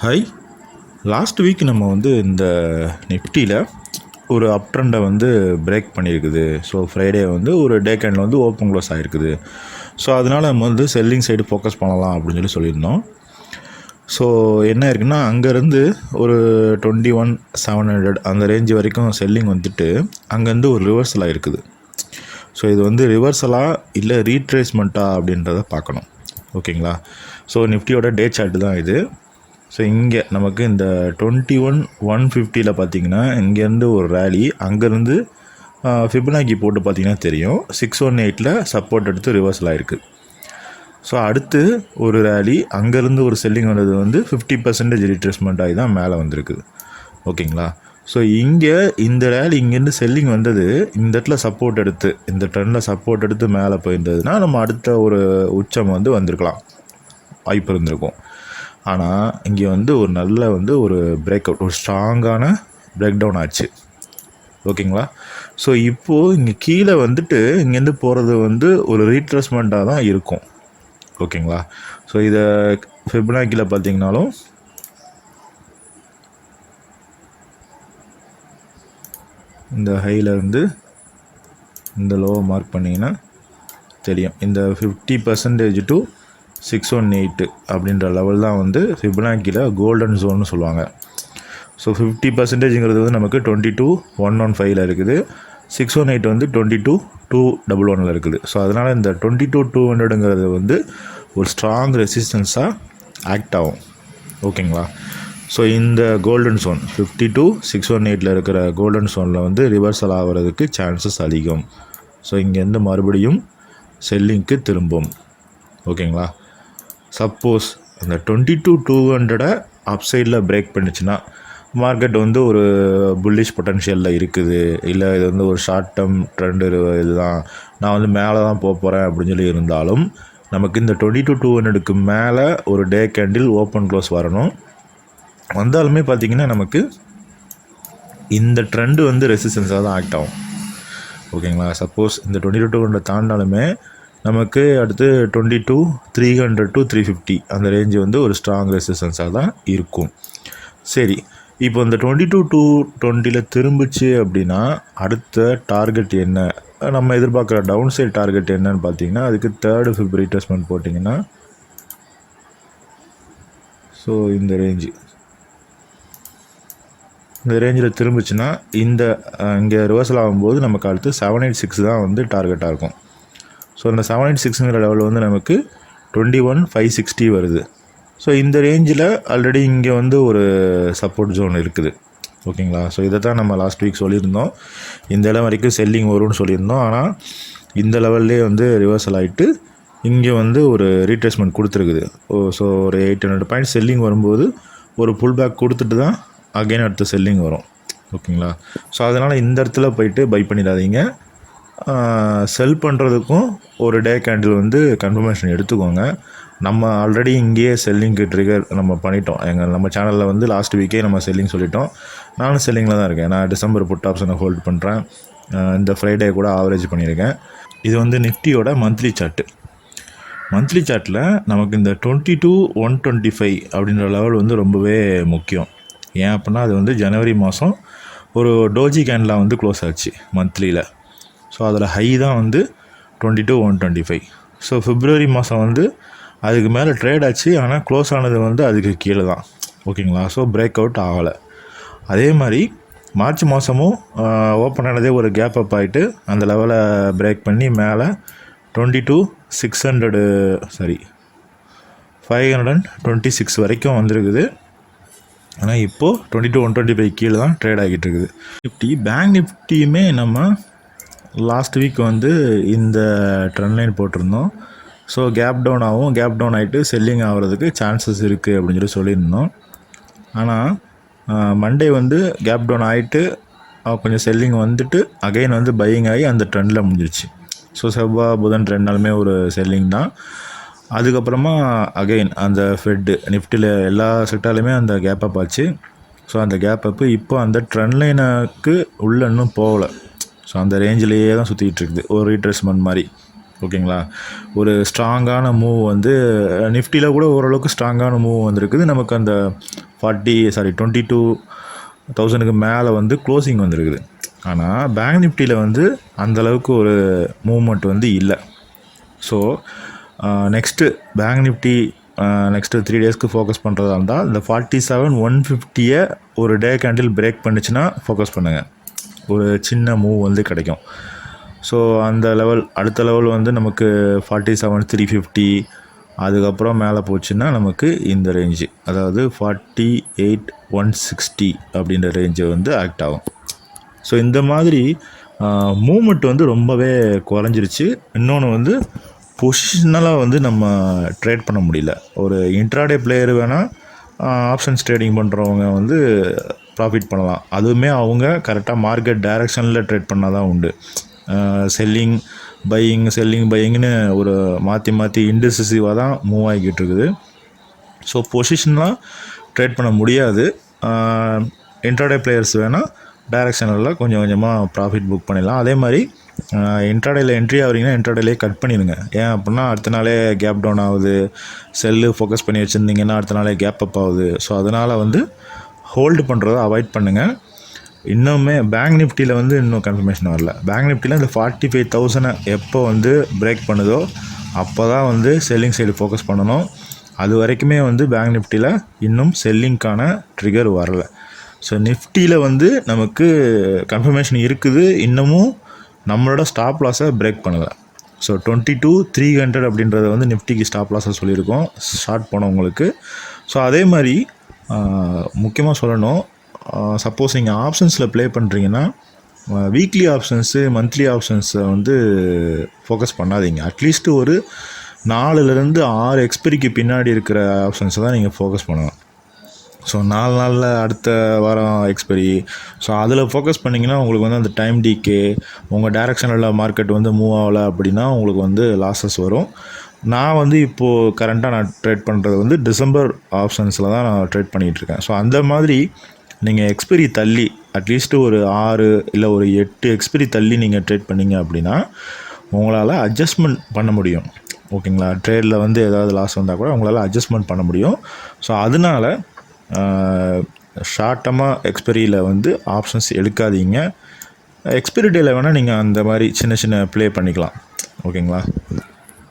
Hi. Last week நம்ம இந்த நிஃப்டியில் ஒரு அப் ட்ரெண்டை பிரேக் பண்ணியிருக்குது. ஸோ ஃப்ரைடே ஒரு டே கேண்டில் ஓப்பன் க்ளோஸ் ஆகிருக்குது. ஸோ அதனால் நம்ம செல்லிங் சைடு ஃபோக்கஸ் பண்ணலாம் அப்படின்னு சொல்லியிருந்தோம். ஸோ என்ன இருக்குன்னா, அங்கேருந்து ஒரு 21,700 அந்த ரேஞ்சு வரைக்கும் செல்லிங் அங்கேருந்து ஒரு ரிவர்சல் ஆகிருக்குது. ஸோ இது ரிவர்சலாக இல்லை ரீட்ரேஸ்மெண்ட்டா அப்படின்றத பார்க்கணும். ஓகேங்களா? ஸோ நிஃப்டியோட டே சார்ட்டு தான் இது. ஸோ இங்கே நமக்கு இந்த 21,150 பார்த்திங்கன்னா இங்கேருந்து ஒரு ரேலி, அங்கேருந்து ஃபிபனாக்கி போட்டு பார்த்திங்கன்னா தெரியும் 618 சப்போர்ட் எடுத்து ரிவர்சல் ஆகிருக்கு. ஸோ அடுத்து ஒரு ரேலி, அங்கேருந்து ஒரு செல்லிங் வந்தது 50% ரீட்ரேஸ்மெண்ட் ஆகி தான் மேலே வந்திருக்குது. ஓகேங்களா? ஸோ இங்கே இந்த ரேலி இங்கேருந்து செல்லிங் வந்தது, இந்த இடத்துல சப்போர்ட் எடுத்து, இந்த ட்ரெண்டில் சப்போர்ட் எடுத்து மேலே போயிருந்ததுன்னா நம்ம அடுத்த ஒரு உச்சம் வந்திருக்கலாம், வாய்ப்பு இருந்திருக்கும். ஆனால் இங்கே ஒரு நல்ல ஒரு பிரேக் அவுட், ஒரு ஸ்ட்ராங்கான பிரேக் டவுன் ஆச்சு. ஓகேங்களா? ஸோ இப்போது இங்கே கீழே இங்கேருந்து போகிறது ஒரு ரீட்ரேஸ்மெண்ட்டாக தான் இருக்கும். ஓகேங்களா? ஸோ இதை ஃபிபனாக்கியில் பார்த்தீங்கன்னாலும் இந்த ஹையிலேருந்து இந்த லோவை மார்க் பண்ணிங்கன்னா தெரியும். இந்த 50% டு 618 அப்படின்ற லெவல் தான் ஃபிபனாக்கியில் கோல்டன் ஜோன்னு சொல்லுவாங்க. ஸோ 50%ங்கிறது நமக்கு 22,115 இருக்குது. 618 22,211 இருக்குது. ஸோ அதனால் இந்த 22,200ங்கிறது ஒரு ஸ்ட்ராங் ரெசிஸ்டன்ஸாக ஆக்ட் ஆகும். ஓகேங்களா? ஸோ இந்த கோல்டன் ஜோன் 52,618 இருக்கிற கோல்டன் ஜோனில் ரிவர்சல் ஆகிறதுக்கு சான்சஸ் அதிகம். ஸோ இங்கேருந்து மறுபடியும் செல்லிங்க்கு திரும்பும். ஓகேங்களா? சப்போஸ் இந்த 22,200 அப்சைடில் பிரேக் பண்ணிச்சுன்னா மார்க்கெட் ஒரு புல்லிஷ் பொட்டன்ஷியலில் இருக்குது, இல்லை இது ஒரு ஷார்ட் டேர்ம் ட்ரெண்டு இதுதான், நான் மேலே தான் போகிறேன் அப்படின்னு சொல்லி இருந்தாலும், நமக்கு இந்த 22,200க்கு மேலே ஒரு டே கேண்டில் ஓப்பன் க்ளோஸ் வரணும். வந்தாலுமே பார்த்திங்கன்னா நமக்கு இந்த ட்ரெண்டு ரெசிஸ்டன்ஸாக தான் ஆக்ட் ஆகும். ஓகேங்களா? சப்போஸ் இந்த 22,200 தாண்டாலுமே நமக்கு அடுத்து 22,300 to 350 அந்த ரேஞ்சு ஒரு ஸ்ட்ராங் ரெசிஸ்டன்ஸாக தான் இருக்கும். சரி, இப்போ இந்த 22,220 திரும்பிச்சு அப்படின்னா அடுத்த டார்கெட் என்ன, நம்ம எதிர்பார்க்குற டவுன் சைட் டார்கெட் என்னன்னு பார்த்தீங்கன்னா, அதுக்கு தேர்டு ஃபிப் ரீட்ரேஸ்மெண்ட் போட்டிங்கன்னா, ஸோ இந்த ரேஞ்சில் திரும்பிச்சுன்னா இந்த இங்கே ரிவர்சல் ஆகும்போது நமக்கு அடுத்து 786 தான் டார்கெட்டாக இருக்கும். ஸோ இந்த 786ங்கிற லெவலில் நமக்கு 21,560 வருது. ஸோ இந்த ரேஞ்சில் ஆல்ரெடி இங்கே ஒரு சப்போர்ட் ஜோன் இருக்குது. ஓகேங்களா? ஸோ இதை தான் நம்ம லாஸ்ட் வீக் சொல்லியிருந்தோம், இந்த இடம் வரைக்கும் செல்லிங் வரும்னு சொல்லியிருந்தோம். ஆனால் இந்த லெவல்லே ரிவர்சல் ஆகிட்டு இங்கே ஒரு ரீட்ரேஸ்மெண்ட் கொடுத்துருக்குது. ஸோ ஒரு 800 பாயிண்ட் செல்லிங் வரும்போது ஒரு புல் பேக் கொடுத்துட்டு தான் அகைன் அடுத்த செல்லிங் வரும். ஓகேங்களா? ஸோ அதனால் இந்த இடத்துல போயிட்டு பை பண்ணிடாதீங்க. செல் பண்ணுறதுக்கும் ஒரு டே கேண்டில் கன்ஃபர்மேஷன் எடுத்துக்கோங்க. நம்ம ஆல்ரெடி இங்கேயே செல்லிங்க்கு ட்ரிகர் நம்ம பண்ணிட்டோம். நம்ம சேனலில் லாஸ்ட் வீக்கே நம்ம செல்லிங் சொல்லிட்டோம். நானும் செல்லிங்கில் தான் இருக்கேன். நான் டிசம்பர் புட் ஆப்ஷனை ஹோல்ட் பண்ணுறேன். இந்த ஃப்ரைடே கூட ஆவரேஜ் பண்ணியிருக்கேன். இது நிஃப்டியோட மந்த்லி சார்ட்டு. மந்த்லி சார்ட்டில் நமக்கு இந்த 22,125 அப்படின்ற லெவல் ரொம்பவே முக்கியம். ஏன் அப்படின்னா அது ஜனவரி மாதம் ஒரு டோஜி கேண்டில் க்ளோஸ் ஆச்சு மந்த்லியில். ஸோ அதில் ஹை தான் 22,125. ஸோ பிப்ரவரி மாதம் அதுக்கு மேலே ட்ரேட் ஆச்சு, ஆனால் க்ளோஸ் ஆனது அதுக்கு கீழே தான். ஓகேங்களா? ஸோ பிரேக் அவுட் ஆகலை. அதே மாதிரி மார்ச் மாதமும் ஓப்பன் ஆனதே ஒரு கேப் அப் ஆகிட்டு அந்த லெவலை பிரேக் பண்ணி மேலே 526 வரைக்கும் வந்திருக்குது. ஆனால் இப்போது 22,125 கீழே தான் ட்ரேட் ஆகிட்டு இருக்குது. பேங்க் நிஃப்டியுமே நம்ம லாஸ்ட் வீக் இந்த ட்ரெண்ட் லைன் போட்டிருந்தோம். ஸோ கேப் டவுன் ஆகும், கேப் டவுன் ஆகிட்டு செல்லிங் ஆகிறதுக்கு சான்சஸ் இருக்குது அப்படின்னு சொல்லியிருந்தோம். ஆனால் மண்டே கேப் டவுன் ஆகிட்டு கொஞ்சம் செல்லிங் அகைன் பையிங் ஆகி அந்த ட்ரெண்டில் முடிஞ்சிருச்சு. ஸோ செவ்வாய் புதன் 2 நாளுமே ஒரு செல்லிங் தான். அதுக்கப்புறமா அகைன் அந்த ஃபெட்டு நிஃப்டியில் எல்லா செக்டார்லையுமே அந்த கேப் அப் ஆச்சு. ஸோ அந்த கேப் அப்பு இப்போ அந்த ட்ரெண்ட் லைனுக்கு உள்ளே இன்னும் போகலை. ஸோ அந்த ரேஞ்சிலேயே தான் சுற்றிக்கிட்டு இருக்குது, ஒரு ரீட்ரேஸ்மெண்ட் மாதிரி. ஓகேங்களா. ஒரு ஸ்ட்ராங்கான மூவ் நிஃப்டியில் கூட ஓரளவுக்கு ஸ்ட்ராங்கான மூவ் வந்திருக்குது. நமக்கு அந்த 22,000க்கு மேலே வந்து க்ளோசிங் வந்துருக்குது. ஆனால் பேங்க் நிஃப்டியில் வந்து அந்தளவுக்கு ஒரு மூவ்மெண்ட் வந்து இல்லை. So next bank Nifty next 3 டேஸ்க்கு ஃபோக்கஸ் பண்ணுறதா இருந்தால் இந்த 47,150 ஒரு டே கேண்டில் பிரேக் பண்ணிச்சுன்னா ஃபோக்கஸ் பண்ணுங்கள். ஒரு சின்ன மூவ் வந்து கிடைக்கும். ஸோ அந்த லெவல், அடுத்த லெவல் வந்து நமக்கு 47,350, அதுக்கப்புறம் மேலே போச்சுன்னா நமக்கு இந்த ரேஞ்சு, அதாவது 48,160 அப்படின்ற ரேஞ்சு வந்து ஆக்ட் ஆகும். ஸோ இந்த மாதிரி மூமெண்ட் வந்து ரொம்பவே குறைஞ்சிருச்சு. இன்னொன்று வந்து பொசிஷனலாக வந்து நம்ம ட்ரேட் பண்ண முடியல. ஒரு இன்ட்ராடே பிளேயர் வேணால் ஆப்ஷன்ஸ் ட்ரேடிங் பண்ணுறவங்க வந்து ப்ராஃபிட் பண்ணலாம். அதுவுமே அவங்க கரெக்டாக மார்க்கெட் டைரெக்ஷனில் ட்ரேட் பண்ணால் தான் உண்டு. செல்லிங் பையிங்னு ஒரு மாற்றி இன்டிசிசிவாக தான் மூவ் ஆகிக்கிட்டு இருக்குது. ஸோ பொசிஷன்லாம் ட்ரேட் பண்ண முடியாது. இன்ட்ராடே பிளேயர்ஸ் வேணால் டைரெக்ஷனில் கொஞ்சம் கொஞ்சமாக ப்ராஃபிட் புக் பண்ணிடலாம். அதே மாதிரி இன்ட்ராடேயில் என்ட்ரி ஆகிறீங்கன்னா இன்ட்ராடேலே கட் பண்ணிடுங்க. ஏன் அப்படின்னா அடுத்த நாளே கேப் டவுன் ஆகுது. செல்லு ஃபோக்கஸ் பண்ணி வச்சுருந்தீங்கன்னா அடுத்த நாளே கேப் அப் ஆகுது. ஸோ அதனால் வந்து ஹோல்டு பண்ணுறதை அவாய்ட் பண்ணுங்கள். இன்னுமே பேங்க் நிஃப்டியில் வந்து இன்னும் கன்ஃபர்மேஷன் வரல. பேங்க் நிஃப்டியில் இந்த 45,000 எப்போ வந்து பிரேக் பண்ணுதோ அப்போ தான் வந்து செல்லிங் சைடு ஃபோக்கஸ் பண்ணணும். அது வரைக்குமே வந்து பேங்க் நிஃப்டியில் இன்னும் செல்லிங்க்கான ட்ரிகர் வரல. ஸோ நிஃப்டியில் வந்து நமக்கு கன்ஃபர்மேஷன் இருக்குது, இன்னமும் நம்மளோட ஸ்டாப் லாஸை பிரேக் பண்ணலை. ஸோ 22,300 அப்படின்றத வந்து நிஃப்டிக்கு ஸ்டாப் லாஸை சொல்லியிருக்கோம் ஷார்ட் போனவங்களுக்கு. ஸோ அதே மாதிரி முக்கியமாக சொல்லணும், சப்போஸ் நீங்கள் ஆப்ஷன்ஸில் ப்ளே பண்ணுறீங்கன்னா வீக்லி ஆப்ஷன்ஸு மந்த்லி ஆப்ஷன்ஸை வந்து ஃபோக்கஸ் பண்ணாதீங்க. அட்லீஸ்ட்டு ஒரு 4லேருந்து 6 எக்ஸ்பெரிக்கு பின்னாடி இருக்கிற ஆப்ஷன்ஸை தான் நீங்கள் ஃபோக்கஸ் பண்ணணும். ஸோ 4 நாளில் அடுத்த வாரம் எக்ஸ்பெரி, ஸோ அதில் ஃபோக்கஸ் பண்ணிங்கன்னா உங்களுக்கு வந்து அந்த டைம் டிகே, உங்கள் டைரெக்ஷனில் மார்க்கெட் வந்து மூவ் ஆகலை அப்படின்னா உங்களுக்கு வந்து லாஸஸ் வரும். நான் வந்து இப்போது கரண்ட்டாக நான் ட்ரேட் பண்ணுறது வந்து டிசம்பர் ஆப்ஷன்ஸில் தான் நான் ட்ரேட் பண்ணிகிட்ருக்கேன். ஸோ அந்த மாதிரி நீங்கள் எக்ஸ்பெரி தள்ளி அட்லீஸ்ட்டு ஒரு 6 இல்லை ஒரு 8 எக்ஸ்பெரி தள்ளி நீங்கள் ட்ரேட் பண்ணிங்க அப்படின்னா உங்களால் அட்ஜஸ்ட்மெண்ட் பண்ண முடியும். ஓகேங்களா? ட்ரேடில் வந்து ஏதாவது லாஸ் வந்தால் கூட உங்களால் அட்ஜஸ்ட்மெண்ட் பண்ண முடியும். ஸோ அதனால் ஷார்ட் டர்மாக எக்ஸ்பெரியில் வந்து ஆப்ஷன்ஸ் எடுக்காதீங்க. எக்ஸ்பெரி டேயில் வேணால் நீங்கள் அந்த மாதிரி சின்ன ப்ளே பண்ணிக்கலாம். ஓகேங்களா?